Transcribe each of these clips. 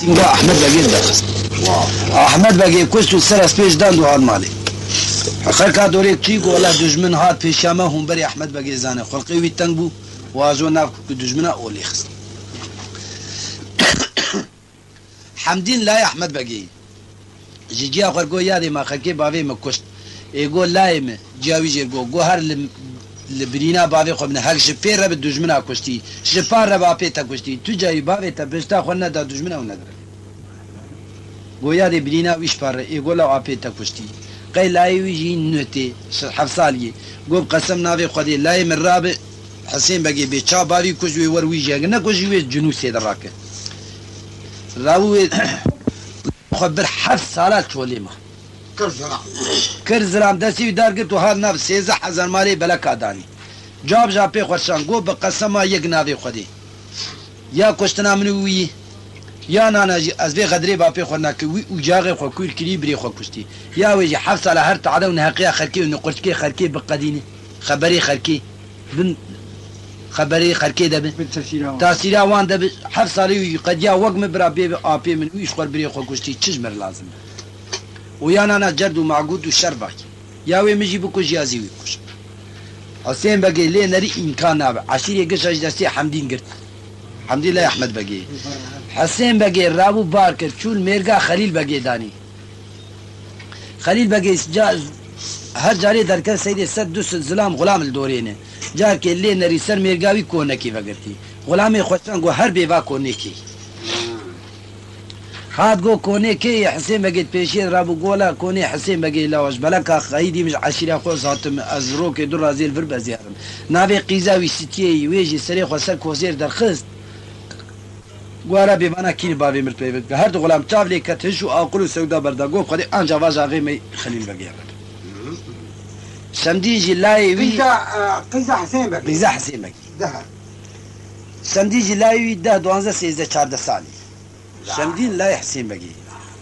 سینگا احمد بگیر دخست احمد بگیر کشت و سر از پیش دند و هاد مالی آخر که دوره چی گو الله دجمن هات پیشامه هم بری احمد بگیر زانه خلقی وی تنگ بو و آزو ناف که دجمنه اولی خست حمدین لای احمد بگیر جی آخر گو یادی ما خلقی باوی مکشت ایگو لای ما جاوی جیر گو هر لبرینا باوی خو من حق شفیر رب دجمنه کشتی شفار رب آپی تا کشتی تو جایی باوی تا بشتا خو ندا دجمنه و نداره گویا دی برینا ویش پاره ایگو لا آپی تا کشتی قی لای ویجی نوتی 7 سالی گو قسم ناوی خودی لای من راب حسین بگی بی چا باوی کشوی ور ویجی اگر نکشوی جنو سید راکه راوی خبر 7 سالات چولی ما کرزرام دستی دار گرت و هر ناو 13,000 مالی بلک آدانی جاب جا پی خوشان گو بقسم یک ناوی خودی یا کشتنا منوی یا نانا جی از بی غدری با پی خورنا که وی اجاغی خو کویر کلی بری خو کشتی یا وی جی 7 ساله هر تعدا و نحقیه خرکی و نقرتکی خرکی بقدینه خبری خرکی بن خبری خرکی دبن تاثیره وان دبن 7 ساله وی قد یا وقم برا بی آپی من ویش خور بری خو کشتی چیز مر لازم و یا نانا جرد و معقود و شر باکی یا وی مجی بکش یا زیوی کش حسین بگی لی نری امکان نابه عشیری گشاش دستی حمدین گرد حمدی لی احمد بگی حسین بگی رابو بار کرد چول میرگا خلیل بگی دانی خلیل بگی هر جاری درکر سیدی 100 ظلام غلام الدورینه جا که لی نری سر میرگاوی کونکی وگرتی غلامی خوشتن گو هر بیوا کونکی هاد گو کونه کی حسین بگید پیشی رابو گولا کونه حسین بگی لاوش بلکه خیدی مش عشیره خو ذاتم از رو که دور ازیل فر بزیارم نابی قیزاوی سیتی ویجی سری خو سر کوزیر درخست گوارا بیمانا کینی بابی مرت بگید هر دو غلام چاولی کتش و آقل و سودا بردا گو خودی آنجا واج آقای می خلیل بگیر سمدیجی لای وی قیزا حسین بگی قیزا حسین بگی سمدیجی لای وی 10 12 13 14 سالی شمدین لای حسین بگی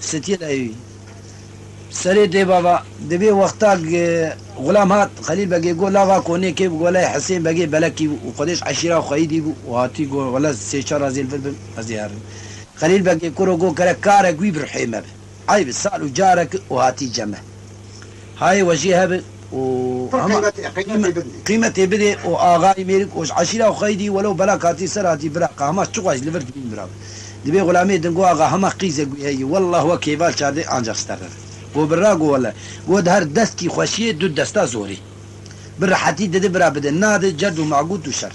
ستی لای سری دی بابا دبی وقتا غلام هات خلیل بگی گو لاوا کونه کی گو لای حسین بگی بلکی و خودش عشیره و خیدی و هاتی گو ولا 3 4 ازیل فل ازیار خلیل بگی کرو گو کرا کار گوی برحیمه عیب سال و جارک و هاتی جمع هاي وجهها و قيمتي بدي واغاي ميرك وش عشيره وخيدي ولو بلاكاتي سراتي براقه ما تشواج لفرد من برا دبي غلامي دنگو آغا هما قيزه هي والله هو كيفال چارده آنجا استرر گو براغو والله گو هر دست کی خوشیه دو دستا زوری برحتی دده برا بده ناده جرد و معقود و شر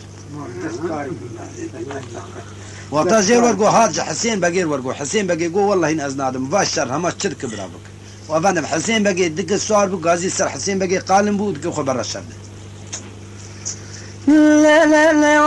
وقتا زیر ورگو حاج حسین بگیر ورگو حسین بگیر گو والله این از نادم واش شر هما چرک برا بک وافندم حسین بگیر دک سوار بو غازی سر حسین بگیر قالم بود که خو برا شر لا لا لا لا لا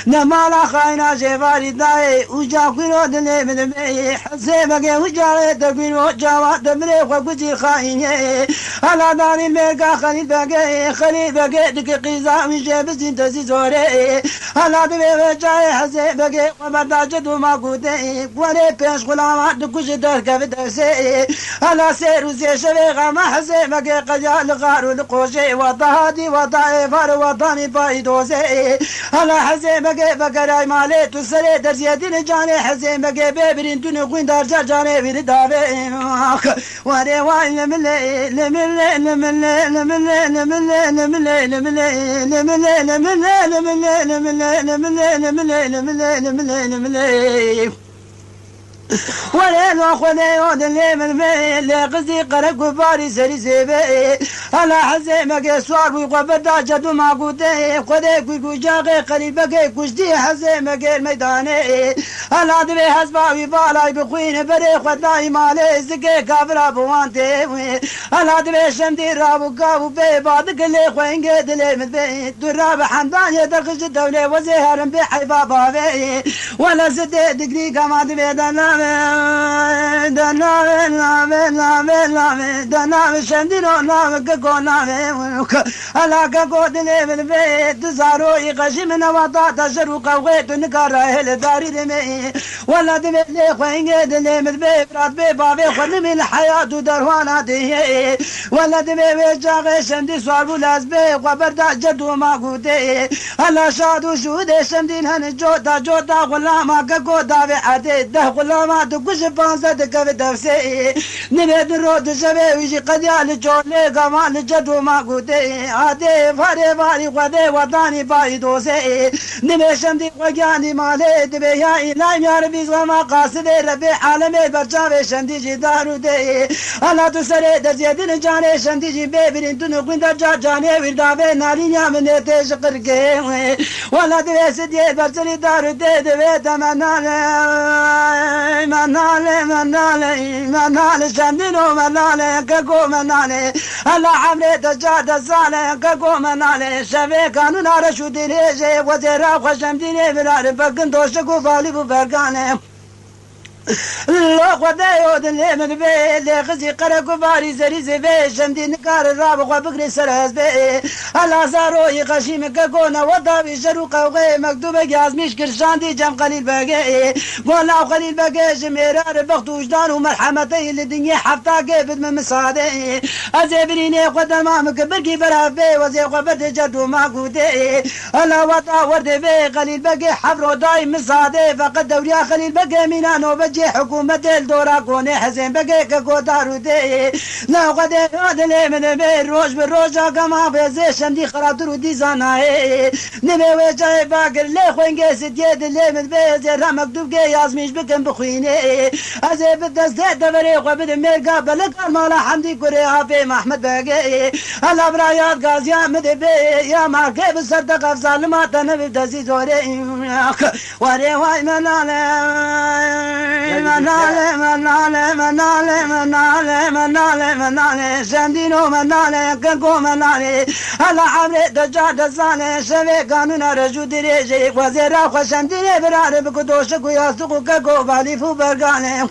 نمالا خاينا جباري داي وجا كيلو دني من بي حسيبك وجا تقول وجا دمري وقتي خايني انا داني ميرقا خليل بقى دك قيزا من جبس انت زوري انا دبي وجا حسيبك وبدا جدو ما قوتي ولي بيش غلامات دكوش دركه بدرسي انا سير وزي شبيغه ما حسيبك قجال غار القوشي وضهادي وضعي فار وضاني بايدوزي انا حسيبك بقراي مالي تسري درزيدين جاني حسين بقى بيبرين دون قوين دار جاني بير دابي واري واي لملي لملي لملي لملي لملي لملي لملي لملي لملي لملي لملي لملي لملي لملي لملي ولين وخذي ودلي من بي اللي قصدي قرق وباري سري سيبي انا حزي مقي سوار ويقبدا جدو ما قوتي خذي كوي جاغي قريبك كشتي حزي مقي الميداني انا دبي حسباوي بالاي بخوين بري خداي مالي زكي كافر بوانتي انا دبي شمدي رابو قابو بي بعد قلي خوين قدلي من بي دراب حمدان يدرخش الدولة وزيهرم بحيفا بابي ولا زدي دقري كما دبي دلام دنام شندينو نام كقونام على كقود ليل بيت زارو يقشي من وطا تشرو قويت نكره الداري دمي ولا دمي لي خوين قد لي مذبي براد بي بابي خن من الحياة دروانا دي ولا دمي وجاغي شندي صارو لازبي وبردا جدو ما قودي على شادو شودي شندين هن جوتا غلاما كقودا بعدي ده غلاما تقش بانزا دكف دفسي نبيد الرود شبي ويجي قديال جولي قمان جدو ما قودي عادي فاري قدي وطاني بايدوسي نبي شمدي وقاني مالي دبي يا إلهي يا ربي زغما قاصدي ربي عالمي برجاوي شمدي جدارو دي ألا تسري درزيدين جاني شمدي جي بيبرين تنقين درجا جاني وردابي نالي نعمني تشقر قيوي ولا دبي سدي برسلي دارو دي دبي تمنالي منالي شمدينو منالي كاكو منالي ألا عمري تجاد الزالي كاكو منالي شبي كانوا نارشو دينيجي وزيرا خوشمديني براري فكن دوشكو فالي بفرقاني لا خدايو دلي من بي لي خزي قرقو باري زري زبي شمدي نكار الراب وبقري سرهز بي الا زارو يقشي مكاكونا وضابي شروق وغي مكتوبة جازميش كرشاندي جم قليل باقي قولنا قليل باقي جميرار بخت وجدان ومرحمتي للدنيا حفتا قيبت من مساعدي ازيبريني قدر ما مكبركي برهف بي وزي قبرت جدو ما قودي الا وطا ورد بي قليل باقي حفرو دايم مساعدي فقد دوريا خليل باقي مينانو بجي حكومة الدورة كوني حزين بقيك قدارو دي لا قد يادلي من بين روش بالروجة كما بيزي شمدي خرابترو دي زاناي نبي وجاي باقر لي خوين قيس ديد اللي من بيزي رمك دوبقي يازميش بكم بخويني ازي بدس دي دبري وبد ميرقا بلق المالا حمدي كوريها في محمد باقي الابرايات غازيا مدبي يا ما كيف صدق افزال ما تنبي بدسي زوري وري واي منالي منالي شندينو منالي كنكو منالي على عمري دجاد الزالي شبي قانونا رجو دريجي وزيرا خوشمديني براري بكدوشكو ياسوكو كنكو بالي فو برقاني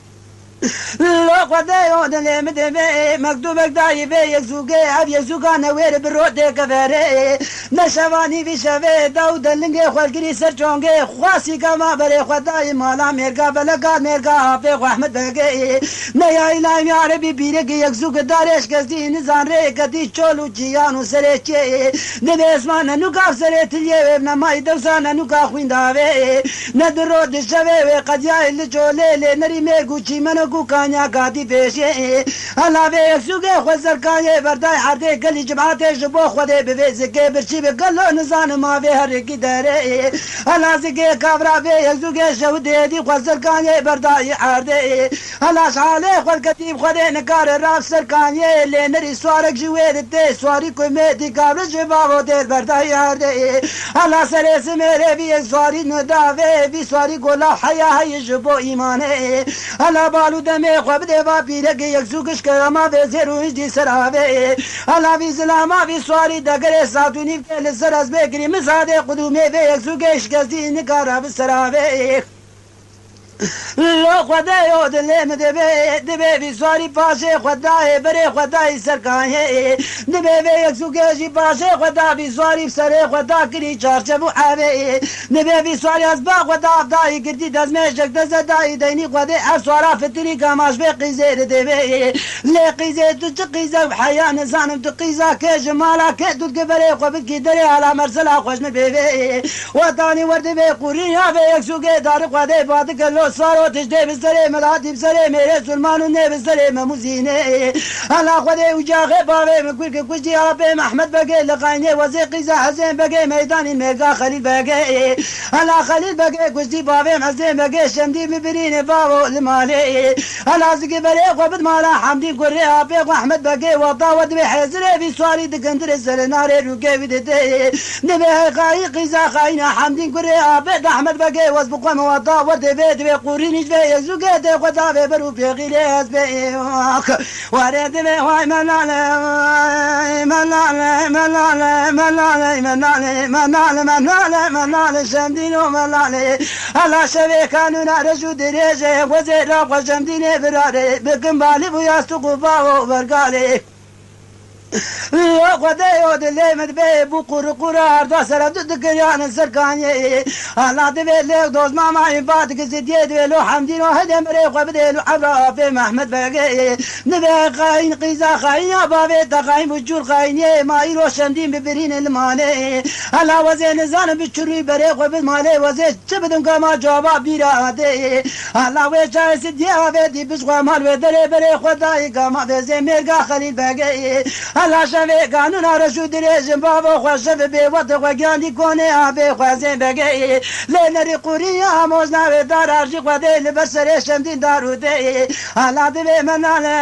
لا قدايو دلي مدبي مكتوبك دايبي يزوقي عب يزوقا نوير بالرود كفاري نشواني في شبي داود اللنقي خوالقري سرچونقي خواسي كما بري خداي مالا ميرقا بلقا ميرقا عفيق واحمد بقي نيا إلهي يا ربي بيرقي يكزوق داريش قصدي نزان ريقدي چولو جيانو سريچي نبي اسمانا نوكاف سريتليه ابن ماي دوسانا نوكا خوين داوي ندرود شبي قد يا اللي چولي نري ميرقو چي منو کو کانیا گادی پیشے علاوه سوگے خزر کانے بردای حدے گلی جماعتے جبو خودے بویز کے برچی گلو نزان ما به ہر کی درے علاوه کے کابرا به سوگے شودے دی خزر کانے بردای حدے علاوه حالے خود کتیب خودے نکار راف سر کانے لے نری سوارک جوے تے سواری کو میں دی کابر جباو دے بردای حدے علاوه سرے سے میرے بھی سواری نداوے بھی سواری گولا حیا ہے جبو ایمانے علاوه بالو دمي خبدي بابيرك يكسوكش كرما بزيرو يجدي سراوي على في زلاما في سواري دقري ساتوني في السراز بكري مسادي قدومي في يكسوكش كزي نكارا بالسراوي لو خدايو دلي دبي في سواري باشي خداي بري خداي سركاي دبي في يكسوكشي باشي خدا في سواري سري خدا كري چارچبو حاوي دبي في سواري اسبا خدا داي كردي دزمشك دزداي ديني خدي اسوارا فتري كماش بقيزه دبي لي قيزه تقيزه حياه نزان تقيزه كجمالا كدد كبري خبد كدري على مرسلا خوشن بيبي وطاني ورد بي قريا في يكسوكي دار خدي بعد كلو صاروا تجدي بالسلام العادي بسلام يا سلمان وني بالسلام مزينه على خدي وجا بابي مقول كوجي ابي محمد بقي لقايني وزيقي حسين بقي ميدان الميقا خليل بقي على خليل بقي كوجي بابي حسين بقي شمدي مبرين بابو المالي على زقي بري وبد مالا حمدي قري ابي احمد بقي وطا ودبي حزري في سواري دكندر السلنار روكي ودتي نبي قايق خاينا حمدي قري ابي احمد بقي وسبق وطا ودبي قوريني في زوجة خدا ببرو بغير أسبق ورد بهاي منالي منالي منالي منالي منالي منالي منالي منالي شمدينو منالي على شبه كانونا رجو دريجة وزيرا وشمديني براري بكم بالي بياستقو باو برقالي خدايو دلي مدبي بقر قرار دا سر دكيان سركاني الله دبي لك دوز ماما يبات كزيدي دلو حمدين وهدي مري قبدلو عبرا في محمد باقي نبي خاين قيزا خاين بابي تخاين بجور خاين ما يرو شمدين ببرين المالي الله وزين زان بشري بري قبل مالي وزين تبدن كما جواب بيرادي الله وجاي سيدي ابدي بسوا مال ودري بري خداي كما بزي ميرغا خليل باقي الله شبه قانونا رشو دريجن بابا خوشف بيوت وقاندي كوني آبي خوزين بقي لنري قوريا موزنا بدار عرشي قدي لبسر شمدين دارو دي الله دبي منالي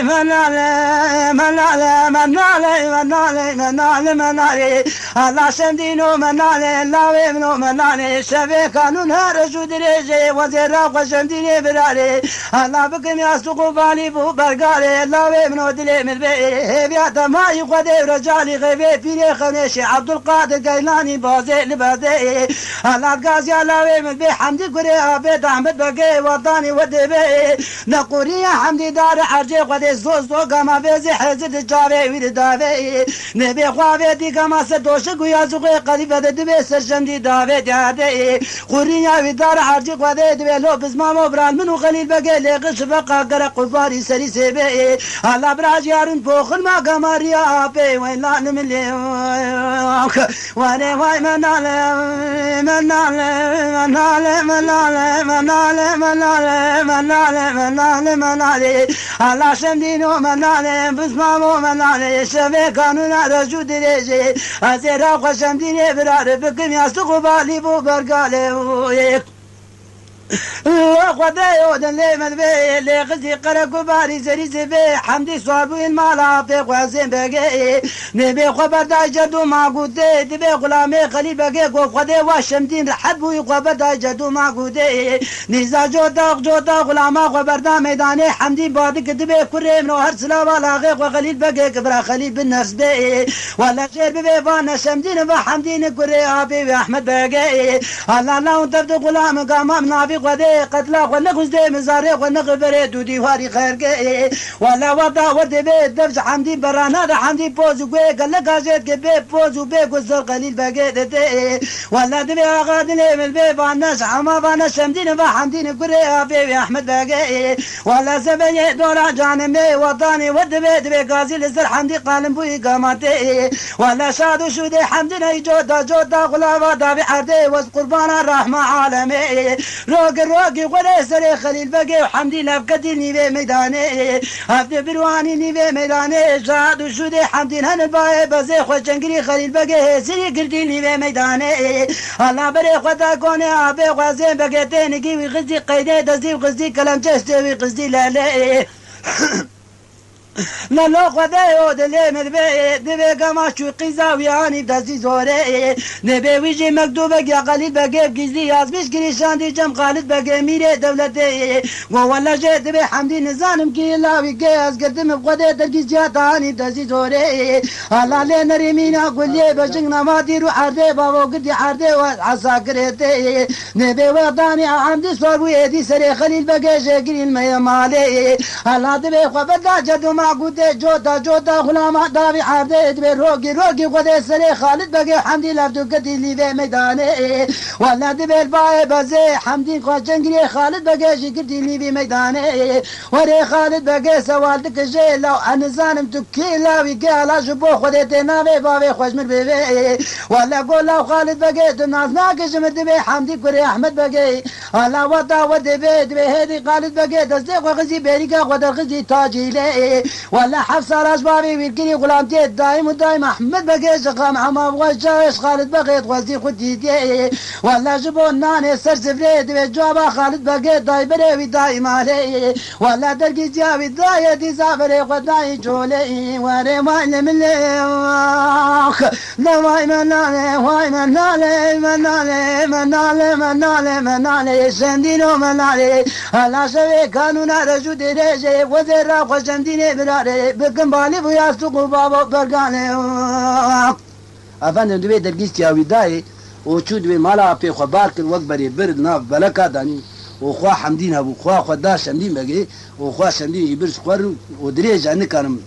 منالي منالي منالي منالي منالي منالي الله شمدينو منالي الله منو منالي شبه قانونا رشو دريجي وزيرا وشمديني برالي الله بكم ياسوقو بالي بو برقالي الله منو دلي من بيات ما يقدي رجالي غيبي فيني خنيشي عبد القادر قيلاني بازي لبازي الله القاسي الله من بي حمدي قري عبيد احمد بقي وطاني ودي بي نقوري حمدي دار حرجي قدي زوز قما بيزي حزد الجاري ويد دافي نبي خوافي دي قما سدوشق ويا زغي قديفة دبي سرشمدي دافي دي قوري ويد دار حرجي قدي دبي لو بزمامو بران منو خليل بقي لغش بقى قرق قفاري سري سيبي الله براج يارن بوخل ما قمريا بي وين لا نملي وانا واي منالي منالي منالي منالي منالي منالي منالي منالي منالي الله شمدينو منالي بسمامو منالي شبه قانونا رجو دريجي ازيرا وشمديني برار بكم ياسقو بالي بو برقالي خدايو دلي مدبي اللي غزي قرق باري زري زبي حمدي صابو المالا في قوازين بقي نبي خبر دا جدو ما قودي دبي غلامي خلي بقي خداي واشمدين رحبو يخبر دا جدو ما قودي نيزا جودا غلاما خبر دا ميداني حمدي بادك دبي كريم نو هر سلا ولاغي وخليل بقي كبرا خليل بالنفس بي ولا شير ببي فانا شمدين وحمدين كري ابي احمد بقي الله الله تبدو غلام قامام نابي قدي قتلا ونقص دي مزاري ونقبري دودي واري خيرقي ولا وضع ودي بيت دفز حمدي برانا حمدي بوزو قوي قال لك ازيد قبي بوزو بي قزر قليل بقيت دي ولا دبي اغادني من البي فاناس عما فاناس شمدين فحمدين قري ابي احمد بقي ولا زبني دورا جانمي وطاني ودي بي قازي لزر حمدي قالن بوي قامتي ولا شادو شودي حمدين جودا غلابا دابي حردي وز قربان الرحمة عالمي روقي ولا سري خليل بقي وحمدي لفقدي نيبي ميداني هفدي برواني نيبي ميداني شاد وشودي حمدي هنباي بزي خوش جنگري خليل بقي سري قردي نيبي ميداني الله بري خدا كوني عبي غازين بقي تينكي وغزي قيدي دزي وغزي كلام جستوي غزي لالي لا لا خدايو دلي مدبي دبي قماشو قيزاوياني بدزي زوري نبي ويجي مكتوبة يا قليل بقي بقزي يازمش قريشان دي جم خالد بقي ميري دولتي وولا جيت دبي حمدي نزانم كيلاوي قياس قدم بقدي درقز جاتاني بدزي زوري الله لين ريمينا قولي بجننا ما ديرو حردي بابو قدي حردي وعساكرتي نبي وطاني عمدي صور ويدي سري خليل بقي شاكري الميا مالي الله دبي خبدا جدو معقودة جودا غلام دابي حردي دبي روقي قدي سري خالد بقي حمدي لفتو قدي اللي في ميداني ولا دبي الباي بزي حمدي خوش جنگري خالد بقي شكرتي اللي في ميداني وري خالد بقي سوالدك جي لو انا زانم تكي لاوي قالا جبو خديتي نابي بابي خوش من بيبي ولا قول لو خالد بقي دناس ناقش من دبي حمدي كوري احمد بقي ولا وطا ودبي دبي هيدي خالد بقي دزدي وغزي بيريقا ودر غزي تاجي لي ولا حفصة رجبابي ويركني غلامتي دايم ودايم أحمد بقيش قام حمام وجاش خالد بقيت وزي خديتي ولا جبون ناني سر سفريد بجوابا خالد بقيت دايبري ودايم علي ولا درقي جابي دايتي سافري وداي جولي وري وايل من ليوخ دواي منالي واي منالي منالي منالي منالي منالي سندينو منالي هلا شوي كانونا رجو دريجي وزيرا خوشنديني براري بكم بالي بويا سوقو بابا برقاني افندم دوي درقيس تياوي داي وچو دوي مالا پي خو باركن وقت بري برد ناف بلكا داني وخوا حمدين هبو خوا خدا شمدين بگي وخوا شمدين يبرس خور ودريج عنكارم